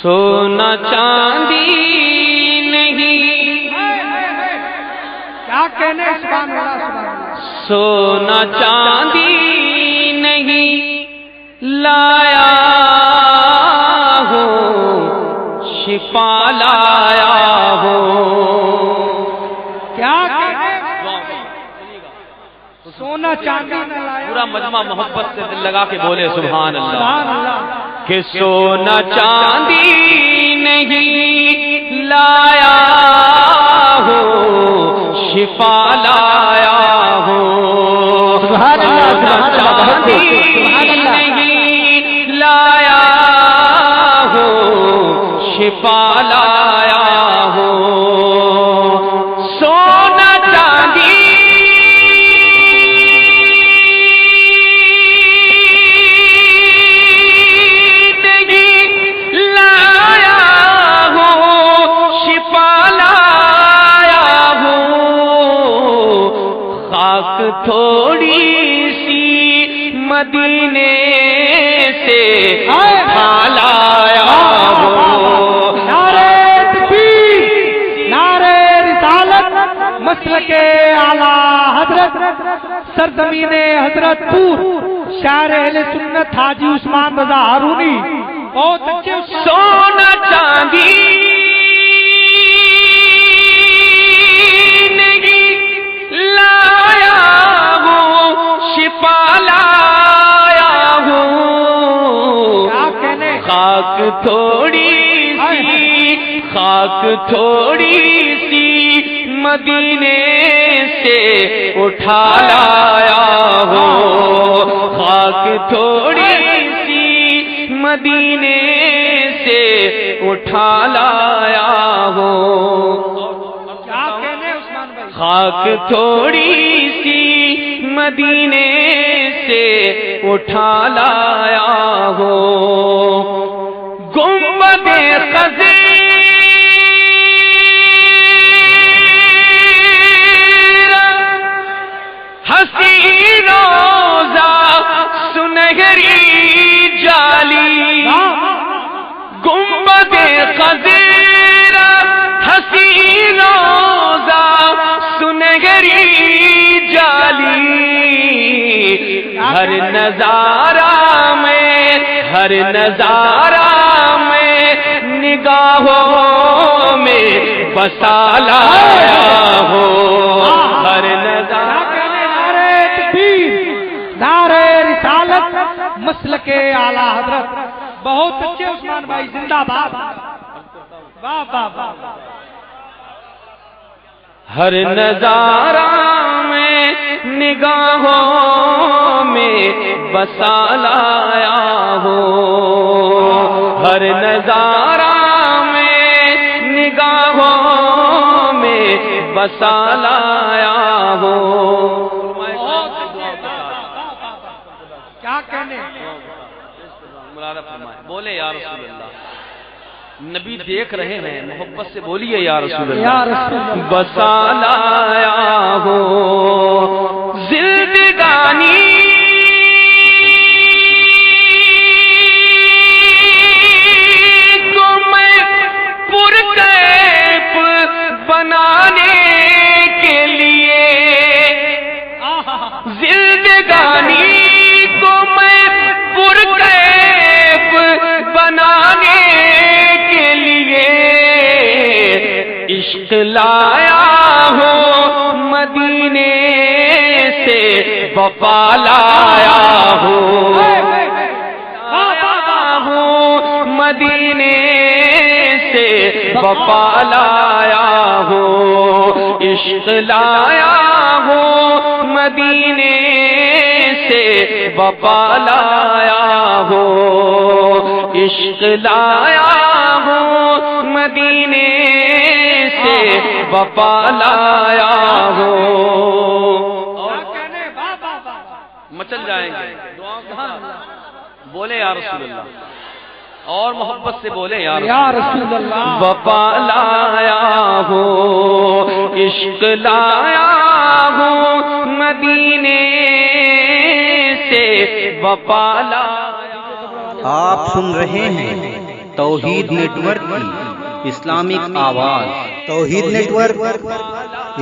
سونا چاندی نہیں، کیا کہنے سبحان اللہ سبحان اللہ۔ سونا چاندی نہیں لایا ہوں، شفا لایا ہوں۔ کیا کہنے سونا چاندی نہ لایا، پورا مجمع محبت سے دل لگا کے بولے سبحان اللہ۔ سبحان اللہ۔ کہ سونا چاندی نہیں لایا ہوں، شفا لایا ہوں۔ سبحان اللہ، سونا چاندی نہیں لایا ہوں، شفا لایا ہوں۔ سونا چاندی تھوڑی سی مدینے سے لایا ہو۔ نعرہ تکبیر، نعرہ رسالت، مسلک اعلیٰ حضرت سرزمین حضرت پور، شاعر اہل سنت حاجی عثمان رضا ہارونی، بہت اچھے۔ سونا چاندی خاک تھوڑی سی مدینے سے اٹھا لایا ہو۔ خاک تھوڑی سی مدینے سے اٹھا لایا ہو۔ خاک تھوڑی سی مدینے سے اٹھا لایا ہو۔ گنبد خضیر حسین روضہ سنہری جالی، گنبد خضیر حسین روضہ سنہری جالی، ہر نظارہ میں نگاہوں میں بسا لایا ہو۔ ہر نظارہ نعرہ تکبیر، نعرہ رسالت، مسلک اعلیٰ حضرت، بہت اچھے عثمان بھائی، زندہ باد، واہ واہ واہ۔ ہر نظارہ میں نگاہوں میں بسا لایا ہو۔ ہر نظارہ میں نگاہوں میں بسا لایا ہو۔ کیا کہنے بولے یا رسول اللہ، نبی دیکھ رہے ہیں، محبت سے بولیے یا رسول اللہ۔ یا رسول اللہ، بسا لایا ہو زندگانی کو میں پرکیف بنانے کے لیے، زندگانی کو میں پرکیف بنانے عشق لایا ہو مدینے سے، وفا لایا ہو مدینے سے، وفا لایا ہو۔ عشق لایا ہو مدینے سے، وفا لایا ہو۔ عشق لایا ہو مدینے سے، وفا لایا ہو۔ مچل جائیں گے، بولے یا رسول اللہ، اور محبت سے بولے یا رسول اللہ۔ وفا لایا ہو، عشق لایا ہو مدینے سے، وفا لایا۔ آپ سن رہے ہیں توحید نیٹ ورک کی اسلامک آواز، توحید net work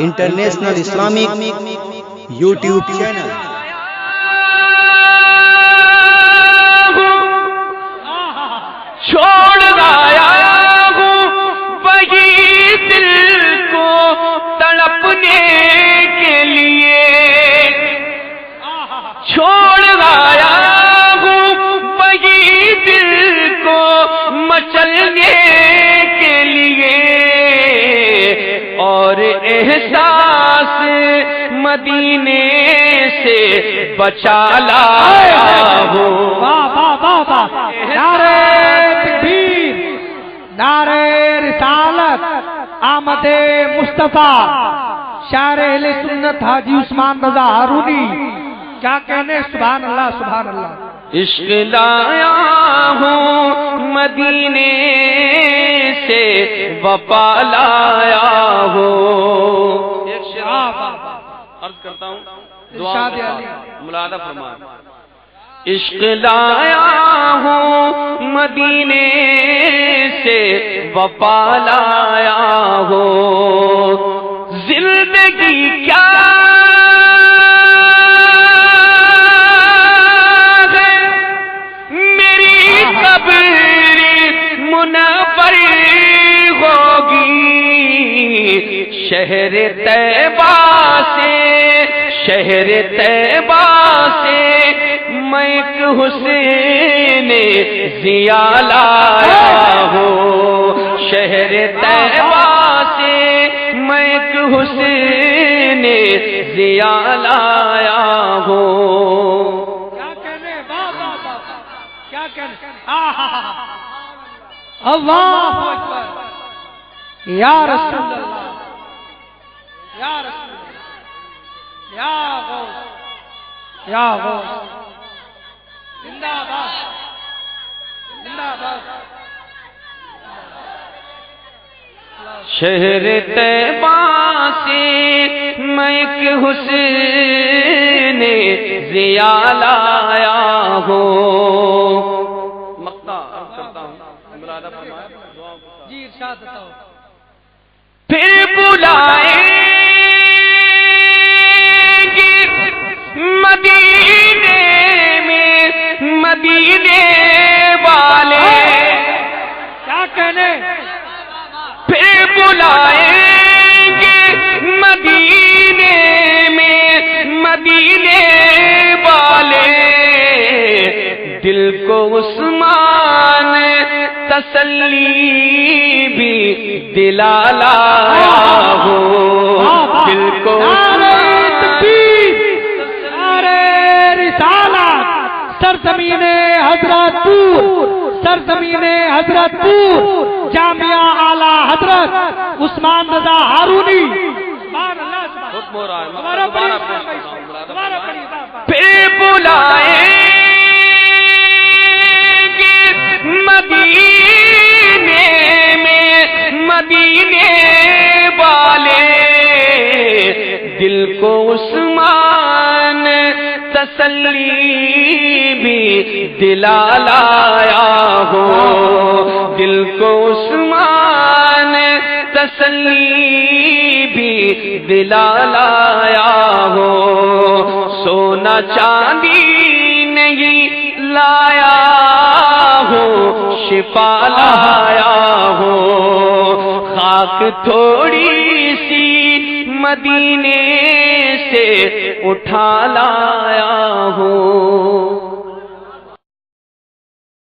international Islamic YouTube channel. چھوڑ آیا ہوں وہی دل کو تڑپنے کے لیے، چھوڑ آیا ہوں وہی دل کو مچلنے کے لیے، اور احساس مدینے سے بچا لایا ہوں۔ نعرہ تکبیر، نعرہ رسالت، آمد مصطفیٰ، شاعر اہل سنت حاجی عثمان رضا ہارونی، کیا کہنے؟ سبحان اللہ سبحان اللہ۔ عشق لایا ہوں مدینے سے وفا لایا ہوں۔ ایک شعر عرض کرتا ہوں، دعا ملادہ فرمائیں۔ عشق لایا ہوں مدینے سے وفا لایا ہوں، زندگی کیا ہے میری قبر منور ہوگی، شہر طیبہ سے، شہر طیبہ سے میں ایک حسین ضیاء لایا ہوں، شہر طیبہ سے میں ایک حسین ضیاء لایا ہوں۔ کیا کہنے؟ کیا کہنے؟ اللہ اکبر، یا رسول اللہ، یا رسول اللہ، یا غوث، یا غوث، زندہ باد، زندہ باد۔ شہر طیبہ سے میں ایک حسین ضیاء لایا ہوں۔ مقطع عرض کرتا ہوں، ملادہ فرمائیں۔ جی ارشاد بتاؤ۔ پھر بلائیں گے مدینے میں مدینے والے، کیا کہنے؟ پھر بلائیں گے مدینے میں مدینے والے، دل کو عثمان تسلی بھی دلا لایا ہوں، دل کو سرزمین حضرت طور، سرزمین حضرت طور، جامعہ اعلی حضرت عثمان رضا ہارونی۔ پھر بلائیں گے مدینے میں مدینے والے، دل کو عثمان تسلی بھی دلا لایا ہوں، دل کو عثمان تسلی بھی دلا لایا ہوں، سونا چاندی نہیں لایا ہوں، شفا لایا ہوں، خاک تھوڑی سی مدینے سے اٹھا لایا